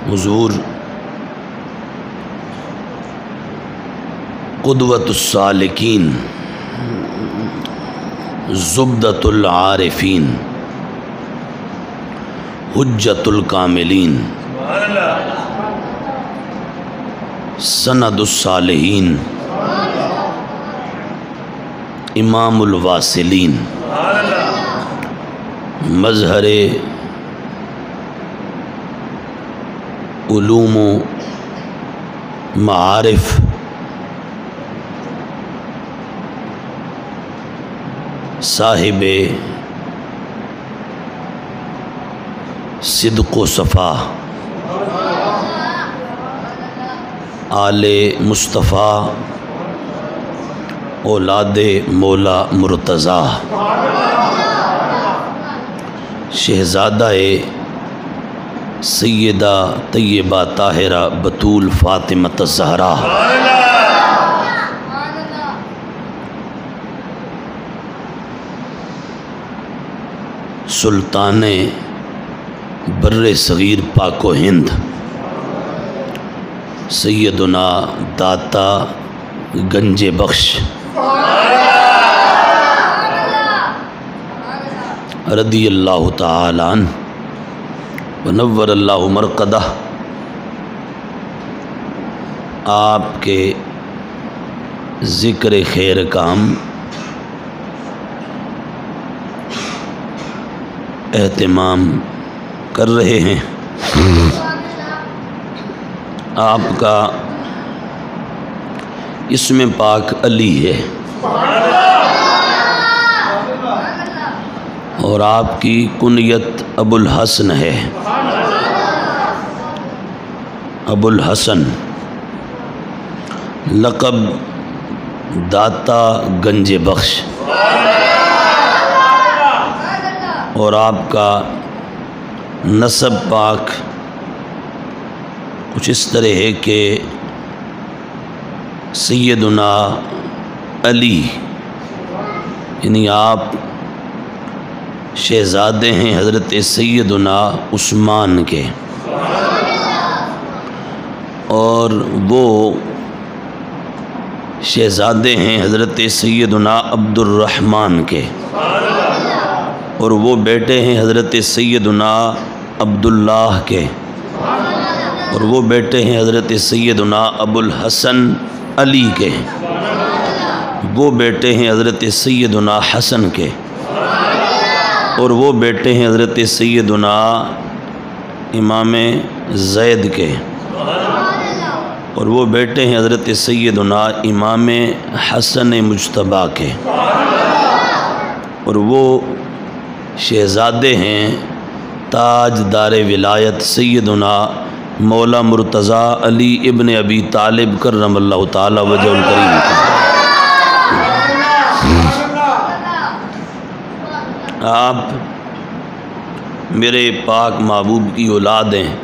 حضور قدوۃ السالکین، زبدۃ العارفین، حجت الکاملین، سند الصالحین، امام الواصلین، مظہر علوم و معارف، صاحب صدق و صفا، آل مصطفیٰ، اولاد مولا مرتضیٰ، شہزادہ سیدہ طیبہ طاہرہ بطول فاطمۃ الزہرا، سلطان بر صغیر پاک و ہند، سیدنا داتا گنج بخش، رضی اللہ تعالی عنہ ونور اللہ مرقدہ۔ آپ کے ذکر خیر کا ہم اہتمام کر رہے ہیں۔ آپ کا اسم پاک علی ہے اور آپ کی کنیت ابو الحسن ہے، ابو الحسن، لقب داتا گنج بخش، اور آپ کا نسب پاک کچھ اس طرح ہے کہ سیدنا علی، یعنی آپ شہزادے ہیں حضرت سیدنا عثمان کے، اور وہ شہزادے ہیں حضرت سیدنا عبد الرحمن کے، اور وہ بیٹے ہیں حضرت سیدنا عبداللہ کے، اور وہ بیٹے ہیں حضرت سیدنا ابو الحسن علی کے، وہ بیٹے ہیں حضرت سیدنا حسن کے، اور وہ بیٹے ہیں حضرت سیدنا امام زید کے، اور وہ بیٹے ہیں حضرت سیدنا امام حسن مجتبیٰ کے، اور وہ شہزادے ہیں تاج دار ولایت سیدنا مولا مرتضیٰ علی ابن ابی طالب کرم اللہ تعالی وجہ الکریم کا۔ آپ میرے پاک محبوب کی اولاد ہیں،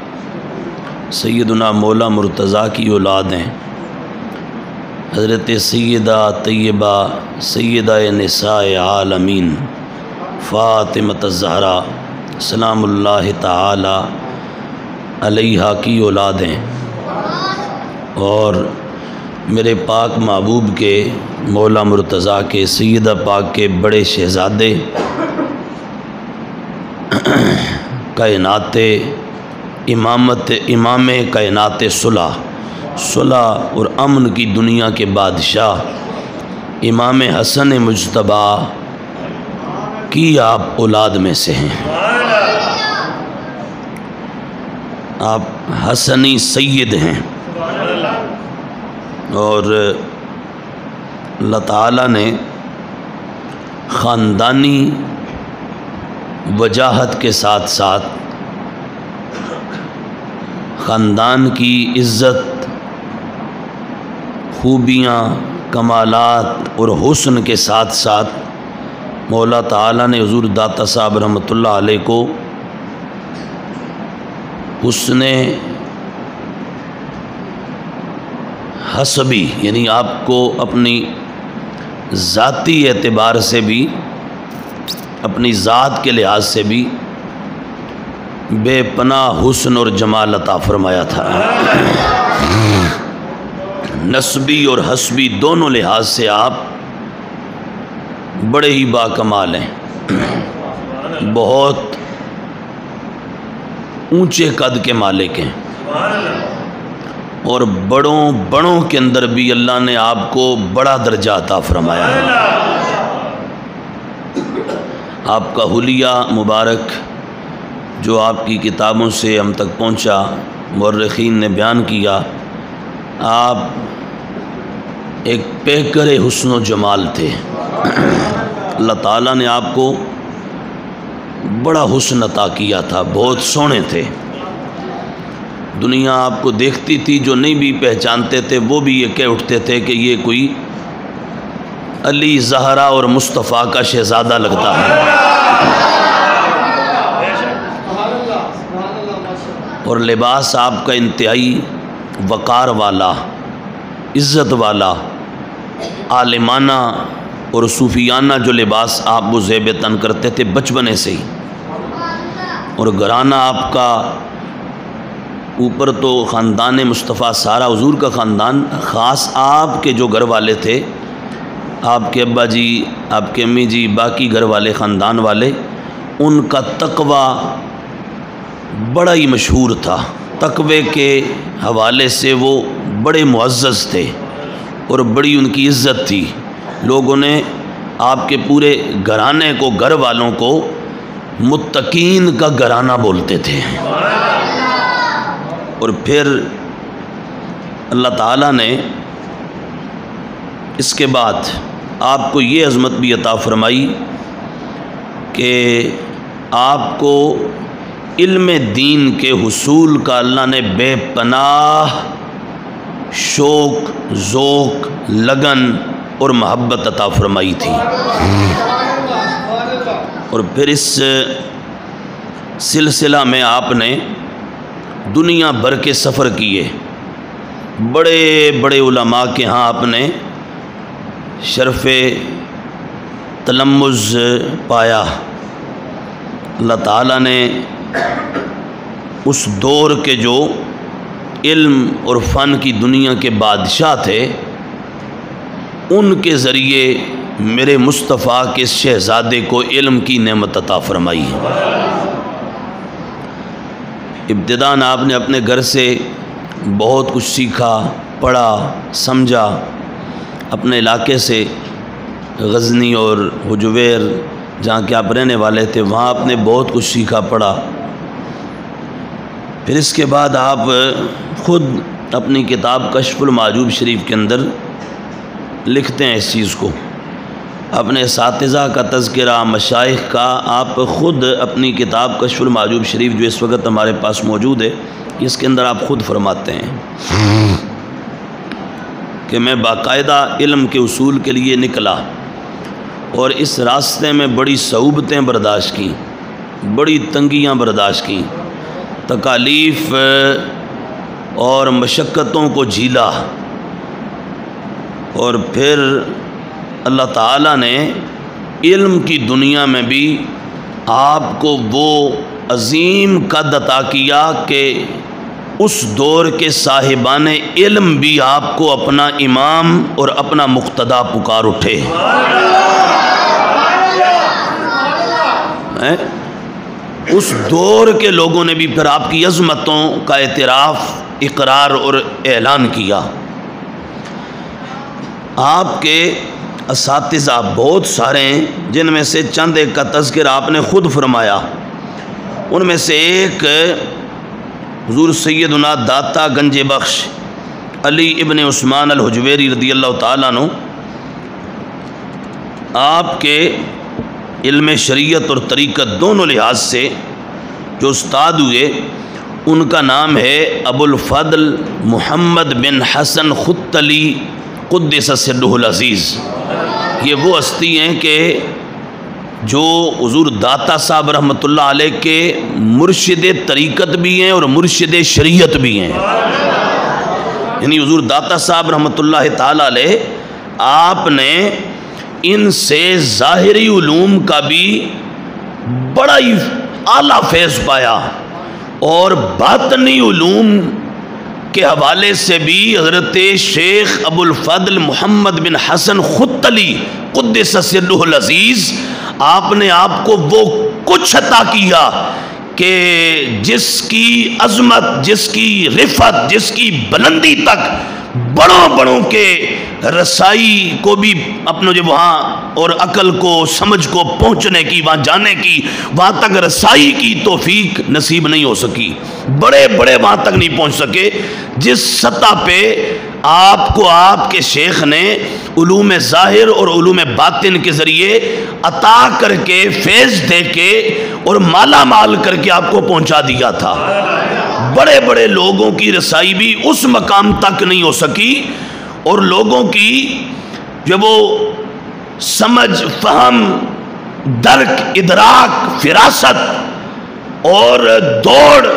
سیدنا مولا مرتضیٰ کی اولاد ہیں، حضرت سیدہ طیبہ سیدہ نساء عالمین فاطمۃ الزہرا سلام اللہ تعالی علیہا کی اولاد ہیں، اور میرے پاک محبوب کے مولا مرتضیٰ کے سیدہ پاک کے بڑے شہزادے کائنات امام کائنات صلح اور امن کی دنیا کے بادشاہ امام حسن مجتبیٰ کی آپ اولاد میں سے ہیں۔ آپ حسنی سید ہیں، اور اللہ تعالیٰ نے خاندانی وجاہت کے ساتھ ساتھ خاندان کی عزت، خوبیاں، کمالات اور حسن کے ساتھ ساتھ مولا تعالیٰ نے حضور داتا صاحب رحمۃ اللہ علیہ کو حسن حسبی، یعنی آپ کو اپنی ذاتی اعتبار سے بھی، اپنی ذات کے لحاظ سے بھی بے پناہ حسن اور جمال عطا فرمایا تھا۔ نسبی اور حسبی دونوں لحاظ سے آپ بڑے ہی باکمال ہیں، بہت اونچے قد کے مالک ہیں، اور بڑوں کے اندر بھی اللہ نے آپ کو بڑا درجہ عطا فرمایا ہے۔ آپ کا حلیہ مبارک جو آپ کی کتابوں سے ہم تک پہنچا، مورخین نے بیان کیا، آپ ایک پیکر حسن و جمال تھے۔ اللہ تعالیٰ نے آپ کو بڑا حسن عطا کیا تھا، بہت سونے تھے۔ دنیا آپ کو دیکھتی تھی، جو نہیں بھی پہچانتے تھے وہ بھی یہ کہہ اٹھتے تھے کہ یہ کوئی علی زہرا اور مصطفیٰ کا شہزادہ لگتا ہے۔ اور لباس آپ کا انتہائی وقار والا، عزت والا، عالمانہ اور صوفیانہ جو لباس آپ وہ زیب تن کرتے تھے بچپنے سے ہی۔ اور گھرانہ آپ کا اوپر تو خاندان مصطفیٰ سارا حضور کا خاندان، خاص آپ کے جو گھر والے تھے، آپ کے ابا جی، آپ کے امی جی، باقی گھر والے خاندان والے، ان کا تقوی بڑا ہی مشہور تھا۔ تقوی کے حوالے سے وہ بڑے معزز تھے اور بڑی ان کی عزت تھی۔ لوگوں نے آپ کے پورے گھرانے کو، گھر والوں کو متقین کا گھرانہ بولتے تھے۔ اور پھر اللہ تعالیٰ نے اس کے بعد آپ کو یہ عظمت بھی عطا فرمائی کہ آپ کو علم دین کے حصول کا اللہ نے بے پناہ شوق، ذوق، لگن اور محبت عطا فرمائی تھی۔ اور پھر اس سلسلہ میں آپ نے دنیا بھر کے سفر کیے، بڑے بڑے علماء کے ہاں آپ نے شرف تلمذ پایا۔ اللہ تعالیٰ نے اس دور کے جو علم اور فن کی دنیا کے بادشاہ تھے، ان کے ذریعے میرے مصطفیٰ کے شہزادے کو علم کی نعمت عطا فرمائی۔ ابتداً آپ نے اپنے گھر سے بہت کچھ سیکھا، پڑھا، سمجھا۔ اپنے علاقے سے غزنی اور حجویر جہاں کہ آپ رہنے والے تھے، وہاں آپ نے بہت کچھ سیکھا، پڑھا۔ پھر اس کے بعد آپ خود اپنی کتاب کشف المحجوب شریف کے اندر لکھتے ہیں اس چیز کو، اپنے اساتذہ کا تذکرہ، مشائخ کا، آپ خود اپنی کتاب کشف المحجوب شریف جو اس وقت ہمارے پاس موجود ہے، اس کے اندر آپ خود فرماتے ہیں کہ میں باقاعدہ علم کے اصول کے لیے نکلا اور اس راستے میں بڑی صعوبتیں برداشت کیں، بڑی تنگیاں برداشت کیں، تکالیف اور مشقتوں کو جھیلا، اور پھر اللہ تعالیٰ نے علم کی دنیا میں بھی آپ کو وہ عظیم قد عطا کیا کہ اس دور کے صاحبان علم بھی آپ کو اپنا امام اور اپنا مقتدا پکار اٹھے۔ اس دور کے لوگوں نے بھی پھر آپ کی عظمتوں کا اعتراف، اقرار اور اعلان کیا۔ آپ کے اساتذہ بہت سارے ہیں، جن میں سے چند ایک کا تذکر آپ نے خود فرمایا۔ ان میں سے ایک حضور سیدنا داتا گنج بخش علی ابن عثمان الحجویری رضی اللہ تعالیٰ عنہ، آپ کے علم شریعت اور طریقت دونوں لحاظ سے جو استاد ہوئے، ان کا نام ہے ابو الفضل محمد بن حسن ختلی قدس سرہ العزیز۔ یہ وہ ہستی ہیں کہ جو حضور داتا صاحب رحمۃ اللہ علیہ کے مرشد طریقت بھی ہیں اور مرشد شریعت بھی ہیں۔ یعنی حضور داتا صاحب رحمۃ اللہ تعالیٰ علیہ، آپ نے ان سے ظاہری علوم کا بھی بڑا ہی اعلیٰ فیض پایا، اور باطنی علوم کے حوالے سے بھی حضرت شیخ ابو الفضل محمد بن حسن خطلی قدس سرہ العزیز آپ نے آپ کو وہ کچھ عطا کیا کہ جس کی عظمت، جس کی رفعت، جس کی بلندی تک بڑوں کے رسائی کو بھی اپنے جو وہاں اور عقل کو سمجھ کو پہنچنے کی، وہاں جانے کی، وہاں تک رسائی کی توفیق نصیب نہیں ہو سکی، بڑے وہاں تک نہیں پہنچ سکے جس سطح پہ آپ کو آپ کے شیخ نے علوم ظاہر اور علوم باطن کے ذریعے عطا کر کے، فیض دے کے اور مالا مال کر کے آپ کو پہنچا دیا تھا۔ بڑے لوگوں کی رسائی بھی اس مقام تک نہیں ہو سکی، اور لوگوں کی جب وہ سمجھ، فہم، درک، ادراک، فراست اور دوڑ،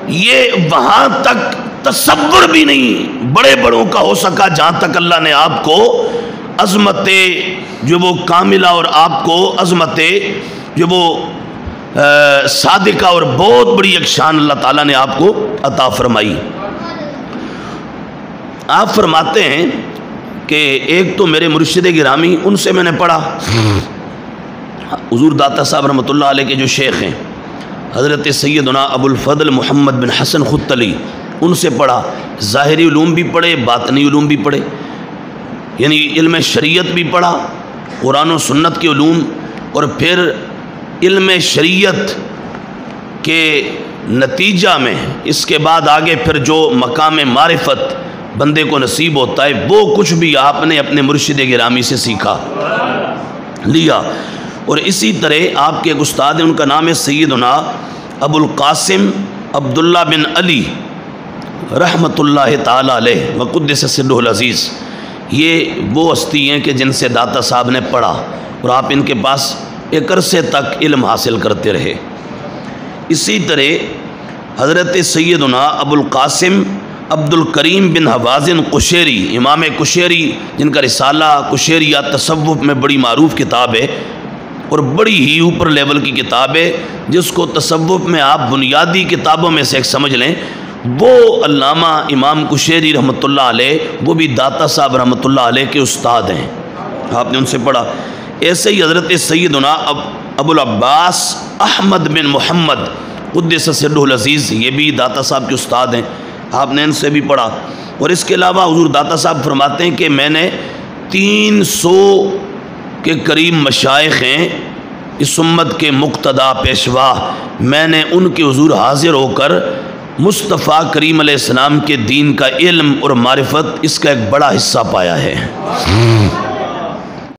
یہ وہاں تک تصور بھی نہیں بڑوں کا ہو سکا جہاں تک اللہ نے آپ کو عظمت جو وہ کاملہ اور آپ کو عظمت جو وہ صادقہ اور بہت بڑی ایک شان اللہ تعالیٰ نے آپ کو عطا فرمائی۔ آپ فرماتے ہیں کہ ایک تو میرے مرشد گرامی، ان سے میں نے پڑھا، حضور داتا صاحب رحمۃ اللہ علیہ کے جو شیخ ہیں حضرت سیدنا ابو الفضل محمد بن حسن خطلی، ان سے پڑھا، ظاہری علوم بھی پڑھے، باطنی علوم بھی پڑھے، یعنی علم شریعت بھی پڑھا، قرآن و سنت کے علوم، اور پھر علم شریعت کے نتیجہ میں اس کے بعد آگے پھر جو مقام معرفت بندے کو نصیب ہوتا ہے وہ کچھ بھی آپ نے اپنے مرشد گرامی سے سیکھا لیا۔ اور اسی طرح آپ کے ایک استاد ہیں، ان کا نام ہے سیدنا ابو القاسم عبداللہ بن علی رحمۃ اللہ تعالیٰ علیہ وقدس سرہ العزیز، یہ وہ ہستی ہیں کہ جن سے داتا صاحب نے پڑھا اور آپ ان کے پاس ایک عرصے تک علم حاصل کرتے رہے۔ اسی طرح حضرت سیدنا ابو القاسم عبد الکریم بن حوازن قشیری، امام قشیری جن کا رسالہ قشیریہ تصوف میں بڑی معروف کتاب ہے اور بڑی ہی اوپر لیول کی کتاب ہے، جس کو تصوف میں آپ بنیادی کتابوں میں سے ایک سمجھ لیں، وہ علامہ امام قشیری رحمۃ اللہ علیہ وہ بھی داتا صاحب رحمۃ اللہ علیہ کے استاد ہیں، آپ نے ان سے پڑھا۔ ایسے ہی حضرت سیدنا ابو العباس احمد بن محمد قدس سرہ العزیز، یہ بھی داتا صاحب کے استاد ہیں، آپ نے ان سے بھی پڑھا۔ اور اس کے علاوہ حضور داتا صاحب فرماتے ہیں کہ میں نے 300 کے قریب مشائخ ہیں اس امت کے مقتدا پیشوا، میں نے ان کے حضور حاضر ہو کر مصطفیٰ کریم علیہ السلام کے دین کا علم اور معرفت اس کا ایک بڑا حصہ پایا ہے۔